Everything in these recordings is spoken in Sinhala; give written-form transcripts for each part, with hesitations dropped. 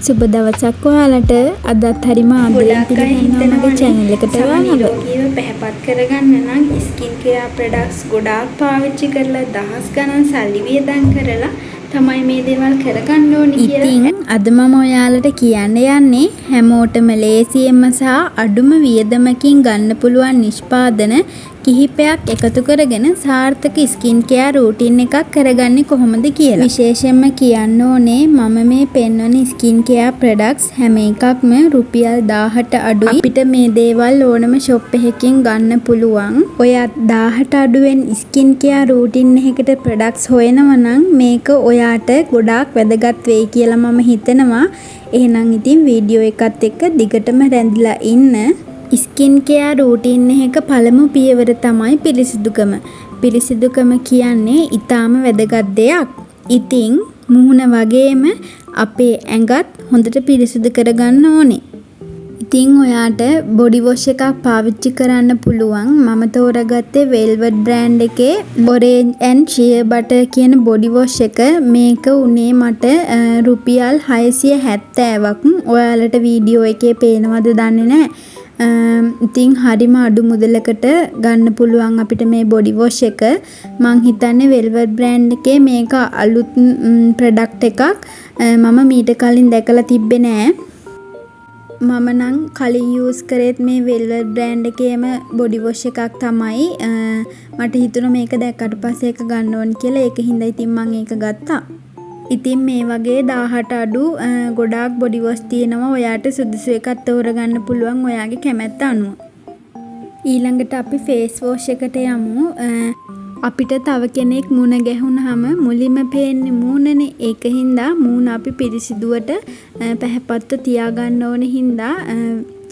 සුබ දවසක් ඔයාලට. අදත් හරිම ආදරෙන් පිළිගන්නවා මගේ channel එකට ඔයාලව. පැහැපත් කරගන්න නම් ස්කින් කෙයාර් ප්‍රොඩක්ට්ස් ගොඩාක් පාවිච්චි කරලා දහස් ගණන් සල්ලි වියදම් කරලා තමයි මේ දේවල් කරගන්න ඕනි කියලා. ඉතින් අද මම ඔයාලට කියන්න යන්නේ හැමෝටම ලේසියෙන්ම සහ අඩුම වියදමකින් ගන්න පුළුවන් නිෂ්පාදන කිහිපයක් එකතු කරගෙන සාර්ථක ස්කින් කෙයාර් රූටින් එකක් කරගන්නේ කොහොමද කියලා. විශේෂයෙන්ම කියන්න ඕනේ මම මේ පෙන්වන ස්කින් කෙයාර් ප්‍රොඩක්ට්ස් හැම එකක්ම රුපියල් 1000ට අඩුයි. අපිට මේ දේවල් ඕනම ෂොප් එකකින් ගන්න පුළුවන්. ඔය 1000ට අඩුවෙන් ස්කින් කෙයාර් රූටින් එකකට ප්‍රොඩක්ට්ස් හොයනවා නම් මේක ඔයාට ගොඩාක් වැදගත් වෙයි කියලා මම හිතනවා. එහෙනම් ඉතින් වීඩියෝ එකත් එක්ක දිගටම රැඳිලා ඉන්න. ස්කින් කෙයාර් රූටින් එක පළමු පියවර තමයි පිරිසිදුකම. පිරිසිදුකම කියන්නේ ඊටාම වැදගත් දෙයක්. ඉතින් මුහුණ වගේම අපේ ඇඟත් හොඳට පිරිසිදු කරගන්න ඕනේ. ඉතින් ඔයාට බොඩි වොෂ් එකක් පාවිච්චි කරන්න පුළුවන්. මම තෝරගත්තේ වෙල්වෙට් බ්‍රෑන්ඩ් එකේ orange and shea butter කියන බොඩි වොෂ් එක. මේක උනේ මට රුපියල් 670ක්. ඔයාලට වීඩියෝ එකේ පේනවද දන්නේ නැහැ. ඉතින් හරිම අඩු මුදලකට ගන්න පුළුවන් අපිට මේ බොඩි වොෂ් එක. මං හිතන්නේ වෙල්වෙට් බ්‍රෑන්ඩ් එකේ මේක අලුත් ප්‍රොඩක්ට් එකක්. මම මීට කලින් දැකලා තිබ්බේ නෑ. මම නම් කලින් යූස් කරේත් මේ වෙල්වෙට් බ්‍රෑන්ඩ් එකේම බොඩි වොෂ් එකක් තමයි. මට හිතුණා මේක දැක්කට පස්සේ ඒක ගන්න ඕන කියලා. ඒක හින්දා ඉතින් මං ඒක ගත්තා. ඉතින් මේ වගේ 1000ට අඩු ගොඩාක් බොඩි වොෂ් තියෙනවා. ඔයාට සුදුසු එකක් තෝරගන්න පුළුවන් ඔයාගේ කැමැත්ත අනුව. ඊළඟට අපි ෆේස් වොෂ් එකට යමු. අපිට තව කෙනෙක් මුණ ගැහුනහම මුලින්ම පේන්නේ මූණනේ. ඒක හින්දා මූණ අපි පිරිසිදුවට පැහැපත්ව තියාගන්න ඕන හින්දා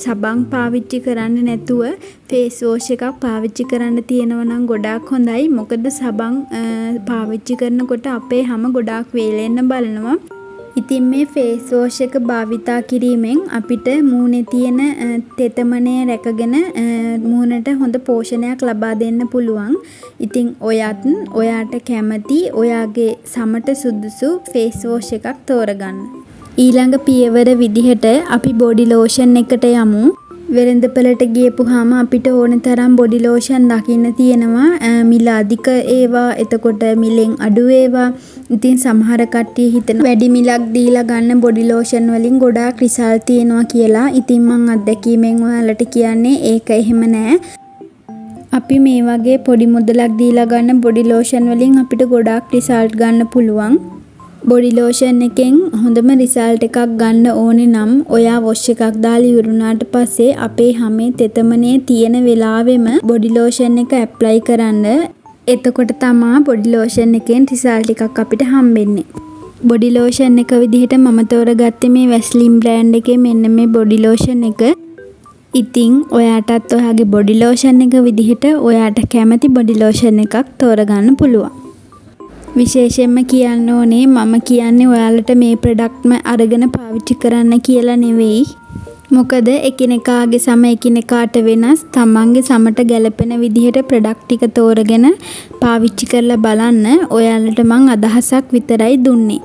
සබන් පාවිච්චි කරන්න නැතුව ෆේස් වොෂ් එකක් පාවිච්චි කරන්න තියෙනවා නම් ගොඩාක් හොඳයි. මොකද සබන් පාවිච්චි කරනකොට අපේ හැම ගොඩාක් වේලෙන්න බලනවා. ඉතින් මේ ෆේස් වොෂ් එක භාවිතා කිරීමෙන් අපිට මූණේ තියෙන තෙතමනය රැකගෙන මූණට හොඳ පෝෂණයක් ලබා දෙන්න පුළුවන්. ඉතින් ඔයාට කැමති ඔයාගේ සමට සුදුසු ෆේස් වොෂ් එකක් තෝරගන්න. ඊළඟ පියවර විදිහට අපි බොඩි ලෝෂන් එකට යමු. වෙළඳපළට ගියපුවාම අපිට ඕන තරම් බොඩි ලෝෂන් දකින්න තියෙනවා. මිල අධික ඒවා, එතකොට මිලෙන් අඩු ඒවා. ඉතින් සමහර කට්ටිය හිතන වැඩි මිලක් දීලා ගන්න බොඩි ලෝෂන් වලින් ගොඩාක් රිසල්ට් තියෙනවා කියලා. ඉතින් මං අත්දැකීමෙන් ඔයාලට කියන්නේ ඒක එහෙම නෑ. අපි මේ වගේ පොඩි මුදලක් දීලා ගන්න බොඩි ලෝෂන් වලින් අපිට ගොඩාක් රිසල්ට් ගන්න පුළුවන්. බොඩි ලෝෂන් එකෙන් හොඳම රිසල්ට් එකක් ගන්න ඕනේ නම් ඔයා වොෂ් එකක් දාලා ඉවරුනාට පස්සේ අපේ හැමේ තෙතමනේ තියෙන වෙලාවෙම බොඩි ලෝෂන් එක ඇප්ලයි කරන්න. එතකොට තමයි බොඩි ලෝෂන් එකෙන් රිසල්ට් එකක් අපිට හම්බෙන්නේ. බොඩි ලෝෂන් එක විදිහට මම තෝරගත්තේ මේ වැස්ලින් බ්‍රෑන්ඩ් එකේ මෙන්න මේ බොඩි ලෝෂන් එක. ඉතින් ඔයාටත් ඔයාගේ බොඩි ලෝෂන් එක විදිහට ඔයාට කැමති බොඩි ලෝෂන් එකක් තෝරගන්න පුළුවන්. විශේෂයෙන්ම කියන්න ඕනේ මම කියන්නේ ඔයාලට මේ ප්‍රොඩක්ට්ම අරගෙන පාවිච්චි කරන්න කියලා නෙවෙයි. මොකද එකිනෙකාගේ සම එකිනෙකාට වෙනස්. තමන්ගේ සමට ගැලපෙන විදිහට ප්‍රොඩක්ට් ටික තෝරගෙන පාවිච්චි කරලා බලන්න. ඔයාලට මං අදහසක් විතරයි දුන්නේ.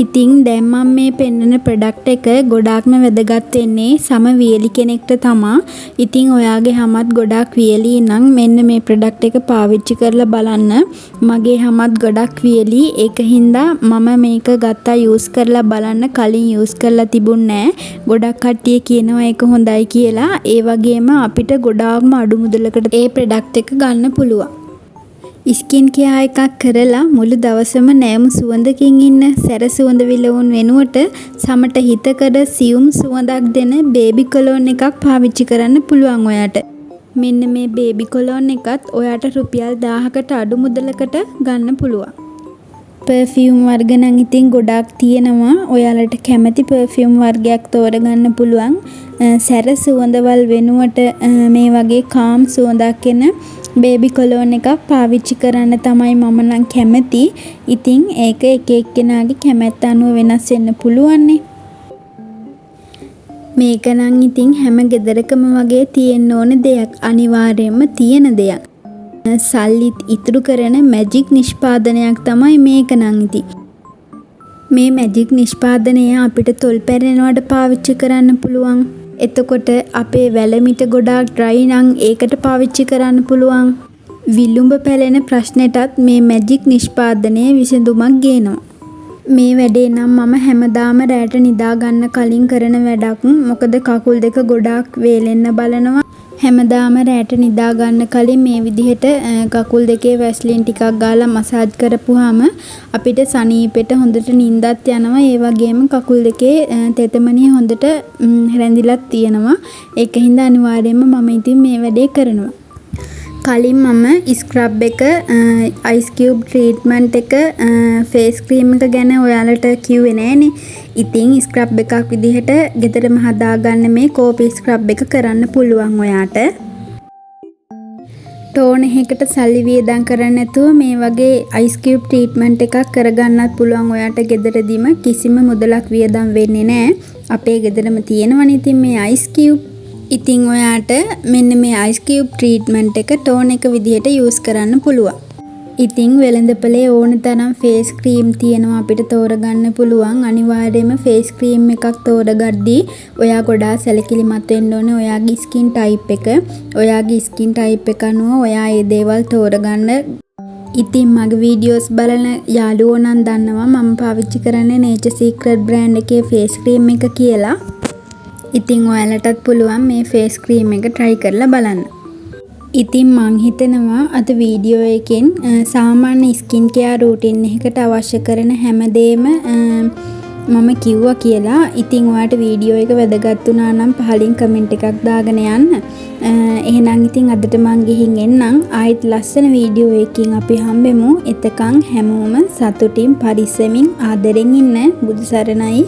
ඉතින් දැන් මම මේ පෙන්වන ප්‍රොඩක්ට් එක ගොඩාක්ම වැදගත් වෙන්නේ සම වියලි කෙනෙක්ට තමා. ඉතින් ඔයාගේ හැමත් ගොඩාක් වියලි නම් මෙන්න මේ ප්‍රොඩක්ට් එක පාවිච්චි කරලා බලන්න. මගේ හැමත් ගොඩක් වියලි. ඒක හින්දා මම මේක ගත්තා යූස් කරලා බලන්න. කලින් යූස් කරලා තිබුණේ නැහැ. ගොඩක් කට්ටිය කියනවා ඒක හොඳයි කියලා. ඒ වගේම අපිට ගොඩාක්ම අඩු මුදලකට ඒ ප්‍රොඩක්ට් එක ගන්න පුළුවන්. ස්කින් කෙයාර් එකක් කරලා මුළු දවසම නෑම සුවඳකින් ඉන්න සැර සුවඳ විලවුන් වෙනුවට සමට හිතකර සියුම් සුවඳක් දෙන බේබි කොලොන් එකක් පාවිච්චි කරන්න පුළුවන් ඔයාට. මෙන්න මේ බේබි කොලොන් එකත් ඔයාට රුපියල් 1000කට අඩු මුදලකට ගන්න පුළුවන්. පර්ෆියුම් වර්ග නම් ඉතින් ගොඩාක් තියෙනවා. ඔයාලට කැමති පර්ෆියුම් වර්ගයක් තෝරගන්න පුළුවන්. සැර සුවඳවල් වෙනුවට මේ වගේ කාම් සුවඳක් එන බේබි කොලොන් එකක් පාවිච්චි කරන්න තමයි මම නම් කැමති. ඉතින් ඒක එක එක්කෙනාගේ කැමැත්ත අනුව වෙනස් වෙන්න පුළුවන්නේ. මේක නම් ඉතින් හැම ගෙදරකම වගේ තියෙන්න ඕන දෙයක්. අනිවාර්යයෙන්ම තියෙන දෙයක්. සල්ලිත් ඉතුරු කරන මැජික් නිෂ්පාදනයක් තමයි මේක නම් ඉතින්. මේ මැජික් නිෂ්පාදනය අපිට තොල් පැරෙනවට පාවිච්චි කරන්න පුළුවන්. එතකොට අපේ වැලමිට ගොඩාක් ඩ්‍රයි නම් ඒකට පාවිච්චි කරන්න පුළුවන්. විලුඹ පැලෙන ප්‍රශ්නෙටත් මේ මැජික් නිෂ්පාදනය විසඳුමක් ගේනවා. මේ වැඩේ නම් මම හැමදාම රැට නිදා ගන්න කලින් කරන වැඩක්. මොකද කකුල් දෙක ගොඩාක් වේලෙන්න බලනවා. හැමදාම රැට නිදා ගන්න කලින් මේ විදිහට කකුල් දෙකේ වැස්ලින් ටිකක් ගාලා මසාජ් කරපුවාම අපිට සනීපෙට හොඳට නිින්දත් යනවා. ඒ වගේම කකුල් දෙකේ තෙතමනිය හොඳට රැඳිලත් තියෙනවා. ඒකින්ද අනිවාර්යයෙන්ම මම ඉතින් මේ වැඩේ කරනවා. කලින් මම ස්ක්‍රබ් එක, අයිස් කියුබ් ට්‍රීට්මන්ට් එක, ෆේස් ක්‍රීම් එක ගැන ඔයාලට කිව්වේ නෑනේ. ඉතින් ස්ක්‍රබ් එකක් විදිහට ගෙදරම හදාගන්න මේ කෝපි ස්ක්‍රබ් එක කරන්න පුළුවන් ඔයාට. ටෝන් එකකට සල්ලි වියදම් කරන්නේ නැතුව මේ වගේ අයිස් කියුබ් ට්‍රීට්මන්ට් එකක් කරගන්නත් පුළුවන් ඔයාට ගෙදරදීම. කිසිම මුදලක් වියදම් වෙන්නේ නෑ. අපේ ගෙදරම තියෙනවනේ ඉතින් මේ අයිස් කියුබ්. ඉතින් ඔයාට මෙන්න මේ අයිස් කියුබ් ට්‍රීට්මන්ට් එක ටෝන් එක විදිහට යූස් කරන්න පුළුවන්. ඉතින් වෙළඳපොලේ ඕන තරම් ෆේස් ක්‍රීම් තියෙනවා අපිට තෝරගන්න පුළුවන්. අනිවාර්යයෙන්ම ෆේස් ක්‍රීම් එකක් තෝරගද්දී ඔයා ගොඩාක් සැලකිලිමත් වෙන්න ඕනේ ඔයාගේ ස්කින් ටයිප් එක. ඔයාගේ ස්කින් ටයිප් එක අනුව ඔයා මේ දේවල් තෝරගන්න. ඉතින් මගේ වීඩියෝස් බලන යාළුවෝ නම් දන්නවා මම පාවිච්චි කරන්නේ Nature Secret brand එකේ ෆේස් ක්‍රීම් එක කියලා. ඉතින් ඔයාලටත් පුළුවන් මේ ෆේස් ක්‍රීම් එක try කරලා බලන්න. ඉතින් මං හිතනවා අද වීඩියෝ එකෙන් සාමාන්‍ය ස්කින් කෙයාර් රූටින් එකකට අවශ්‍ය කරන හැමදේම මම කිව්වා කියලා. ඉතින් ඔයාලට වීඩියෝ එක වැදගත් වුණා නම් පහලින් කමෙන්ට් එකක් දාගෙන යන්න. එහෙනම් ඉතින් අදට මං ගිහින් එන්නම්. ආයෙත් ලස්සන වීඩියෝ එකකින් අපි හම්බෙමු. එතකන් හැමෝම සතුටින් පරිස්සමින් ආදරෙන් ඉන්න. බුදු සරණයි.